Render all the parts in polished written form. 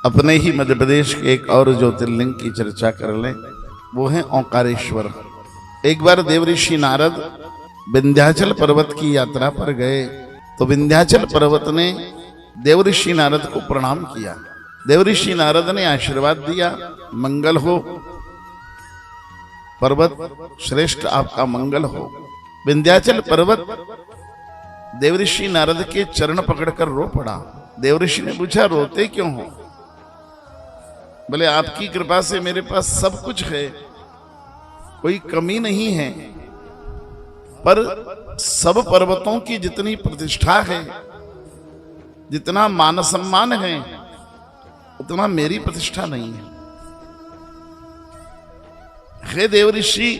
अपने ही मध्य प्रदेश के एक और ज्योतिर्लिंग की चर्चा कर लें, वो है ओंकारेश्वर। एक बार देवऋषि नारद विंध्याचल पर्वत की यात्रा पर गए तो विंध्याचल पर्वत ने देवऋषि नारद को प्रणाम किया। देवऋषि नारद ने आशीर्वाद दिया, मंगल हो पर्वत श्रेष्ठ, आपका मंगल हो। विंध्याचल पर्वत देवऋषि नारद के चरण पकड़कर रो पड़ा। देवऋषि ने पूछा, रोते क्यों हो? बोले, आपकी कृपा से मेरे पास सब कुछ है, कोई कमी नहीं है, पर सब पर्वतों की जितनी प्रतिष्ठा है, जितना मान सम्मान है, उतना मेरी प्रतिष्ठा नहीं है। हे देवऋषि,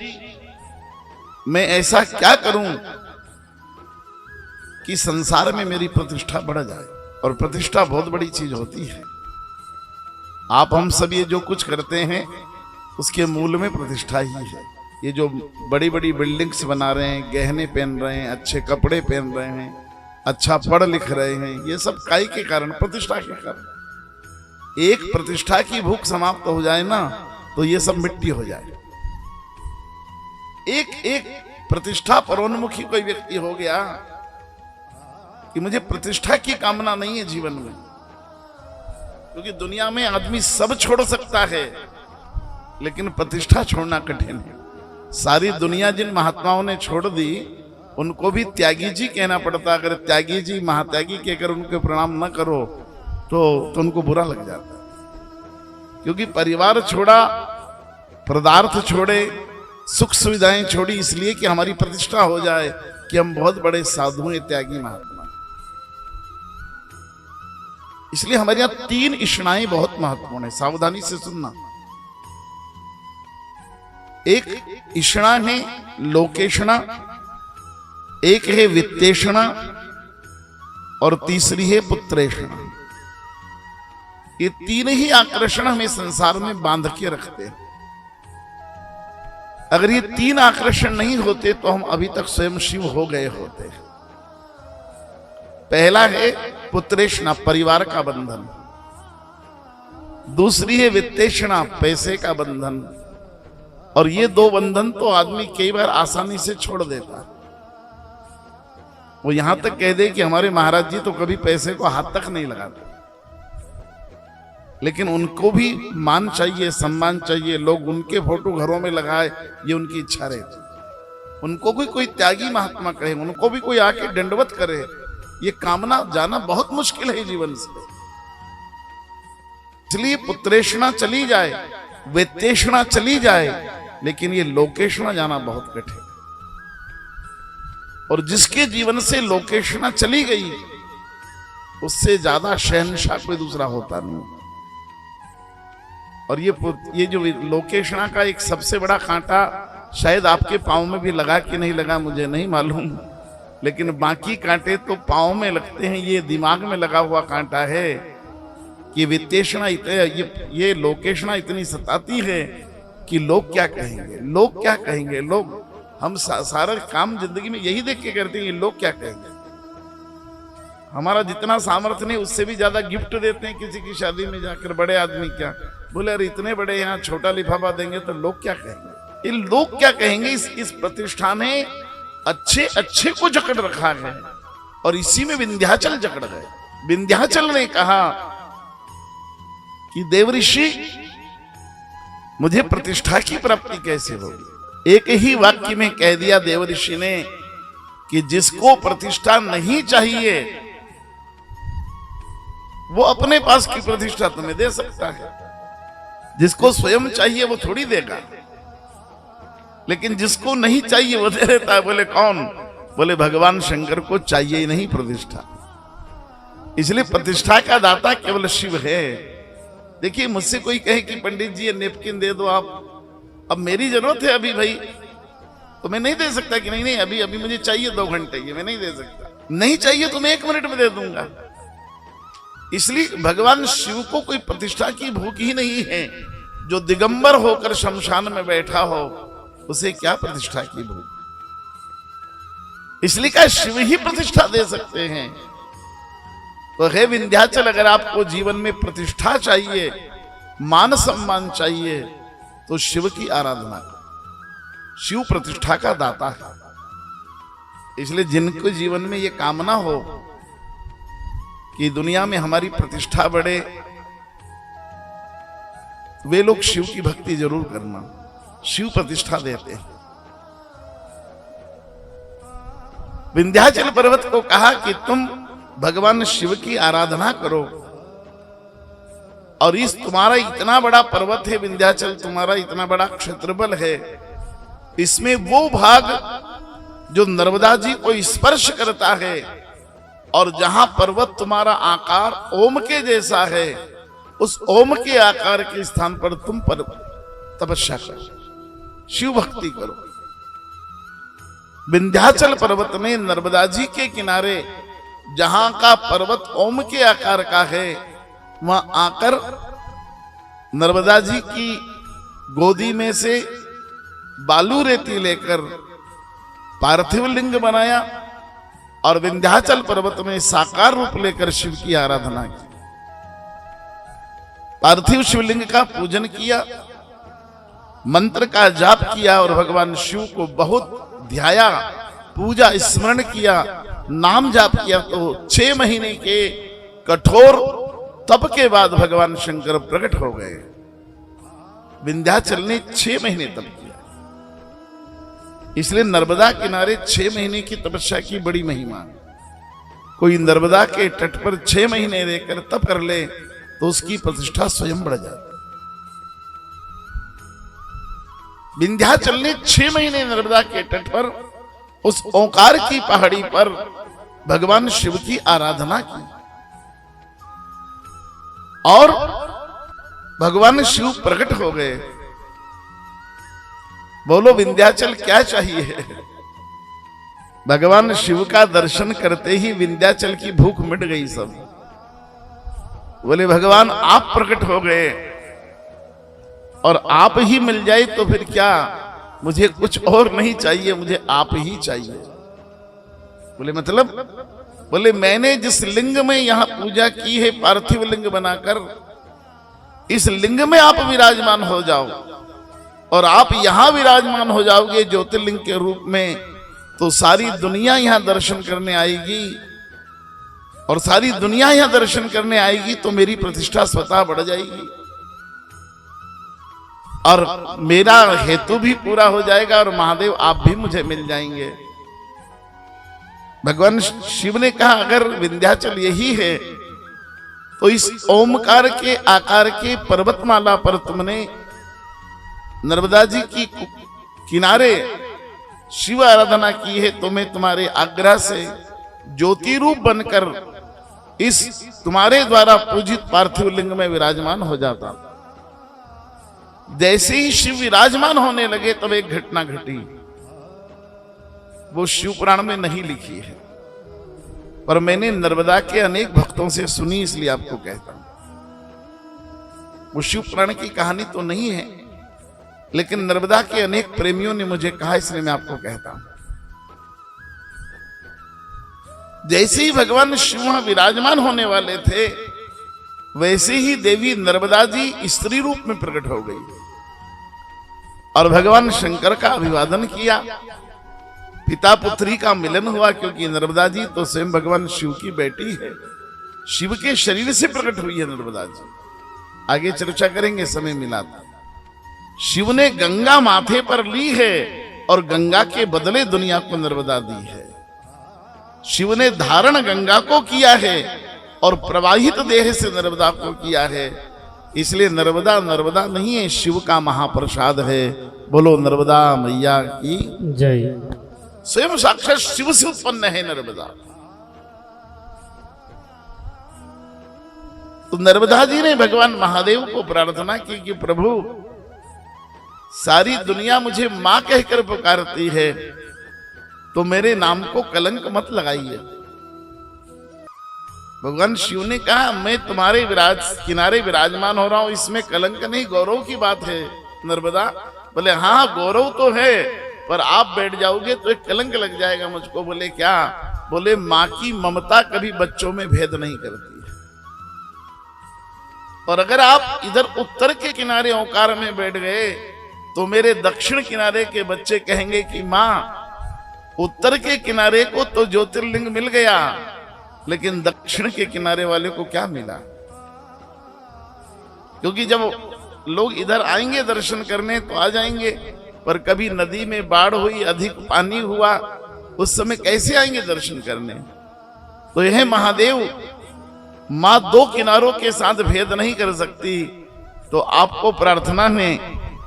मैं ऐसा क्या करूं कि संसार में मेरी प्रतिष्ठा बढ़ जाए? और प्रतिष्ठा बहुत बड़ी चीज होती है। आप हम सब ये जो कुछ करते हैं उसके मूल में प्रतिष्ठा ही है। ये जो बड़ी बड़ी बिल्डिंग्स बना रहे हैं, गहने पहन रहे हैं, अच्छे कपड़े पहन रहे हैं, अच्छा पढ़ लिख रहे हैं, ये सब काई के कारण? प्रतिष्ठा के कारण। एक प्रतिष्ठा की भूख समाप्त हो जाए ना तो ये सब मिट्टी हो जाए। एक प्रतिष्ठा परोन्मुखी कोई व्यक्ति हो गया कि मुझे प्रतिष्ठा की कामना नहीं है जीवन में, क्योंकि दुनिया में आदमी सब छोड़ सकता है लेकिन प्रतिष्ठा छोड़ना कठिन है। सारी दुनिया जिन महात्माओं ने छोड़ दी उनको भी त्यागी जी कहना पड़ता। अगर त्यागी जी महात्यागी कहकर उनके प्रणाम न करो तो उनको बुरा लग जाता है। क्योंकि परिवार छोड़ा, पदार्थ छोड़े, सुख सुविधाएं छोड़ी इसलिए कि हमारी प्रतिष्ठा हो जाए कि हम बहुत बड़े साधु हैं, त्यागी महात्मा। इसलिए हमारे यहां 3 इष्णाएं बहुत महत्वपूर्ण है, सावधानी से सुनना। एक इष्णा है लोकेशणा, एक है वित्तेषणा और तीसरी है पुत्रेषणा। ये 3 ही आकर्षण हमें संसार में बांध के रखते हैं। अगर ये 3 आकर्षण नहीं होते तो हम अभी तक स्वयं शिव हो गए होते हैं। पहला है पुत्रेषणा, परिवार का बंधन। दूसरी है वित्तेषणा, पैसे का बंधन। और ये 2 बंधन तो आदमी कई बार आसानी से छोड़ देता। वो यहां तक कह दे कि हमारे महाराज जी तो कभी पैसे को हाथ तक नहीं लगाते, लेकिन उनको भी मान चाहिए, सम्मान चाहिए, लोग उनके फोटो घरों में लगाए, ये उनकी इच्छा रहती। उनको भी कोई त्यागी महात्मा कहे, उनको भी कोई आके दंडवत करे, ये कामना जाना बहुत मुश्किल है जीवन से। इसलिए पुत्रेषणा चली जाए, वित्तेषणा चली जाए, लेकिन ये लोकेषणा जाना बहुत कठिन। और जिसके जीवन से लोकेषणा चली गई उससे ज्यादा शहंशाह कोई दूसरा होता नहीं। और ये जो लोकेषणा का एक सबसे बड़ा कांटा शायद आपके पांव में भी लगा कि नहीं लगा मुझे नहीं मालूम, लेकिन बाकी कांटे तो पांव में लगते हैं। ये दिमाग में लगा हुआ कांटा है कि वित्तेषणा ये लोकेषणा इतनी सताती है कि लोग क्या कहेंगे, लोग क्या कहेंगे। लोग हम सारा काम जिंदगी में यही देख के करते हैं, लोग क्या कहेंगे। हमारा जितना सामर्थ्य नहीं उससे भी ज्यादा गिफ्ट देते हैं किसी की शादी में जाकर। बड़े आदमी क्या बोले, अरे इतने बड़े यहाँ छोटा लिफाफा देंगे तो लोग क्या कहेंगे। ये लोग क्या कहेंगे, इस प्रतिष्ठा ने अच्छे को जकड़ रखा है। और इसी में विंध्याचल जकड़ गए। विंध्याचल ने कहा कि देवऋषि, मुझे प्रतिष्ठा की प्राप्ति कैसे होगी? एक ही वाक्य में कह दिया देवऋषि ने कि जिसको प्रतिष्ठा नहीं चाहिए वो अपने पास की प्रतिष्ठा तुम्हें दे सकता है। जिसको स्वयं चाहिए वो थोड़ी देगा, लेकिन जिसको नहीं चाहिए वो दे देता है। बोले कौन? बोले भगवान शंकर को चाहिए ही नहीं प्रतिष्ठा, इसलिए प्रतिष्ठा का दाता केवल शिव है। देखिए, मुझसे कोई कहे कि पंडित जी ये नेपकिन दे दो आप, अब मेरी जरूरत है अभी भाई, तो मैं नहीं दे सकता कि नहीं अभी मुझे चाहिए 2 घंटे, ये मैं नहीं दे सकता। नहीं चाहिए तो मैं 1 मिनट में दे दूंगा। इसलिए भगवान शिव को कोई प्रतिष्ठा की भूख ही नहीं है। जो दिगंबर होकर शमशान में बैठा हो उसे क्या प्रतिष्ठा की भूख। इसलिए क्या शिव ही प्रतिष्ठा दे सकते हैं। तो हे विंध्याचल, अगर आपको जीवन में प्रतिष्ठा चाहिए, मान सम्मान चाहिए, तो शिव की आराधना करो। शिव प्रतिष्ठा का दाता है। इसलिए जिनको जीवन में ये कामना हो कि दुनिया में हमारी प्रतिष्ठा बढ़े, वे लोग शिव की भक्ति जरूर करना। शिव प्रतिष्ठा देते हैं। विंध्याचल पर्वत को कहा कि तुम भगवान शिव की आराधना करो। और इस तुम्हारा इतना बड़ा पर्वत है विंध्याचल, तुम्हारा इतना बड़ा क्षेत्रफल है, इसमें वो भाग जो नर्मदा जी को स्पर्श करता है और जहां पर्वत तुम्हारा आकार ओम के जैसा है, उस ओम के आकार के स्थान पर तुम पर तपस्या करो, शिव भक्ति करो। विंध्याचल पर्वत में नर्मदा जी के किनारे जहां का पर्वत ओम के आकार का है, वहां आकर नर्मदा जी की गोदी में से बालू रेती लेकर पार्थिव लिंग बनाया और विंध्याचल पर्वत में साकार रूप लेकर शिव की आराधना की। पार्थिव शिवलिंग का पूजन किया, मंत्र का जाप किया और भगवान शिव को बहुत ध्याया, पूजा स्मरण किया, नाम जाप किया। तो 6 महीने के कठोर तप के बाद भगवान शंकर प्रकट हो गए। विंध्याचल ने 6 महीने तप किया। इसलिए नर्मदा किनारे 6 महीने की तपस्या की बड़ी महिमा। कोई नर्मदा के तट पर 6 महीने रहकर तप कर ले तो उसकी प्रतिष्ठा स्वयं बढ़ जाती। विंध्याचल ने 6 महीने नर्मदा के तट पर उस ओंकार की पहाड़ी पर भगवान शिव की आराधना की और भगवान शिव प्रकट हो गए। बोलो विंध्याचल क्या चाहिए? भगवान शिव का दर्शन करते ही विंध्याचल की भूख मिट गई सब। बोले भगवान आप प्रकट हो गए और आप ही मिल जाए तो फिर क्या, मुझे कुछ और नहीं चाहिए, मुझे आप ही चाहिए। बोले मतलब? बोले मैंने जिस लिंग में यहां पूजा की है पार्थिव लिंग बनाकर, इस लिंग में आप विराजमान हो जाओ और आप यहां विराजमान हो जाओगे ज्योतिर्लिंग के रूप में, तो सारी दुनिया यहां दर्शन करने आएगी और सारी दुनिया यहां दर्शन करने आएगी तो मेरी प्रतिष्ठा स्वतः बढ़ जाएगी और मेरा हेतु भी पूरा हो जाएगा और महादेव आप भी मुझे मिल जाएंगे। भगवान शिव ने कहा अगर विंध्याचल यही है तो इस ओमकार के आकार के पर्वतमाला पर तुमने नर्मदा जी की किनारे शिव आराधना की है, तो मैं तुम्हारे आग्रह से ज्योति रूप बनकर इस तुम्हारे द्वारा पूजित पार्थिव लिंग में विराजमान हो जाता। जैसे ही शिव विराजमान होने लगे तब एक घटना घटी, वो शिव पुराण में नहीं लिखी है पर मैंने नर्मदा के अनेक भक्तों से सुनी, इसलिए आपको कहता हूं। वो शिव पुराण की कहानी तो नहीं है लेकिन नर्मदा के अनेक प्रेमियों ने मुझे कहा, इसलिए मैं आपको कहता हूं। जैसे ही भगवान शिव वहां विराजमान होने वाले थे वैसे ही देवी नर्मदा जी स्त्री रूप में प्रकट हो गई और भगवान शंकर का अभिवादन किया। पिता पुत्री का मिलन हुआ क्योंकि नर्मदा जी तो स्वयं भगवान शिव की बेटी है, शिव के शरीर से प्रकट हुई है नर्मदा जी। आगे चर्चा करेंगे, समय मिला था। शिव ने गंगा माथे पर ली है और गंगा के बदले दुनिया को नर्मदा दी है। शिव ने धारण गंगा को किया है और प्रवाहित देह से नर्मदा को किया है। इसलिए नर्मदा नर्मदा नहीं है, शिव का महाप्रसाद है। बोलो नर्मदा मैया की जय। स्वयं साक्षात शिव से उत्पन्न है नर्मदा। तो नर्मदा जी ने भगवान महादेव को प्रार्थना की कि प्रभु सारी दुनिया मुझे मां कहकर पुकारती है तो मेरे नाम को कलंक मत लगाइए। भगवान शिव ने कहा मैं तुम्हारे किनारे विराजमान हो रहा हूं, इसमें कलंक नहीं, गौरव की बात है नर्मदा। बोले हाँ गौरव तो है पर आप बैठ जाओगे तो एक कलंक लग जाएगा मुझको। बोले क्या? बोले मां की ममता कभी बच्चों में भेद नहीं करती है। और अगर आप इधर उत्तर के किनारे ओंकार में बैठ गए तो मेरे दक्षिण किनारे के बच्चे कहेंगे कि मां, उत्तर के किनारे को तो ज्योतिर्लिंग मिल गया, लेकिन दक्षिण के किनारे वाले को क्या मिला? क्योंकि जब लोग इधर आएंगे दर्शन करने तो आ जाएंगे, पर कभी नदी में बाढ़ हुई, अधिक पानी हुआ, उस समय कैसे आएंगे दर्शन करने? तो यह महादेव, मां दो किनारों के साथ भेद नहीं कर सकती। तो आपको प्रार्थना है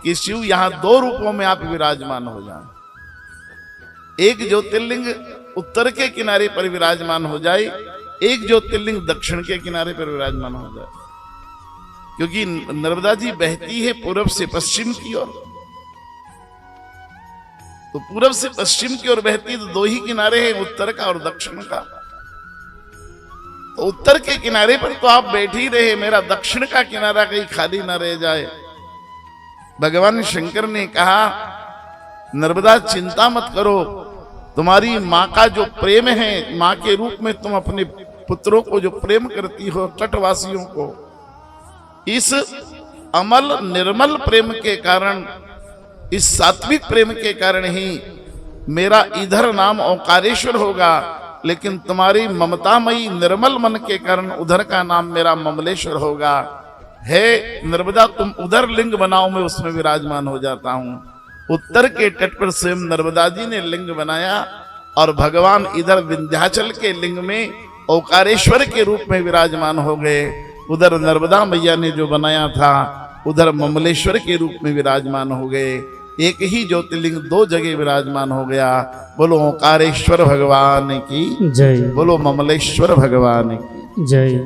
कि शिव यहां दो रूपों में आप विराजमान हो जाएं। एक ज्योतिर्लिंग उत्तर के किनारे पर विराजमान हो जाए, एक ज्योतिर्लिंग दक्षिण के किनारे पर विराजमान हो जाए। क्योंकि नर्मदा जी बहती है पूर्व से पश्चिम की ओर, तो पूर्व से पश्चिम की ओर बहती, तो दो ही किनारे हैं, उत्तर का और दक्षिण का। तो उत्तर के किनारे पर तो आप बैठ ही रहे, मेरा दक्षिण का किनारा कहीं खाली ना रह जाए। भगवान शंकर ने कहा, नर्मदा चिंता मत करो, तुम्हारी मां का जो प्रेम है, मां के रूप में तुम अपने पुत्रों को जो प्रेम करती हो, तटवासियों को, इस अमल निर्मल प्रेम के कारण, इस सात्विक प्रेम के कारण ही मेरा इधर नाम ओंकारेश्वर होगा, लेकिन तुम्हारी ममतामयी निर्मल मन के कारण उधर का नाम मेरा ममलेश्वर होगा। हे नर्मदा, तुम उधर लिंग बनाओ, मैं उसमें विराजमान हो जाता हूं। उत्तर के तट पर स्वयं नर्मदा जी ने लिंग बनाया और भगवान इधर विंध्याचल के लिंग में ओंकारेश्वर के रूप में विराजमान हो गए। उधर नर्मदा मैया ने जो बनाया था, उधर ममलेश्वर के रूप में विराजमान हो गए। एक ही ज्योतिर्लिंग दो जगह विराजमान हो गया। बोलो ओंकारेश्वर भगवान की जय, बोलो ममलेश्वर भगवान की जय।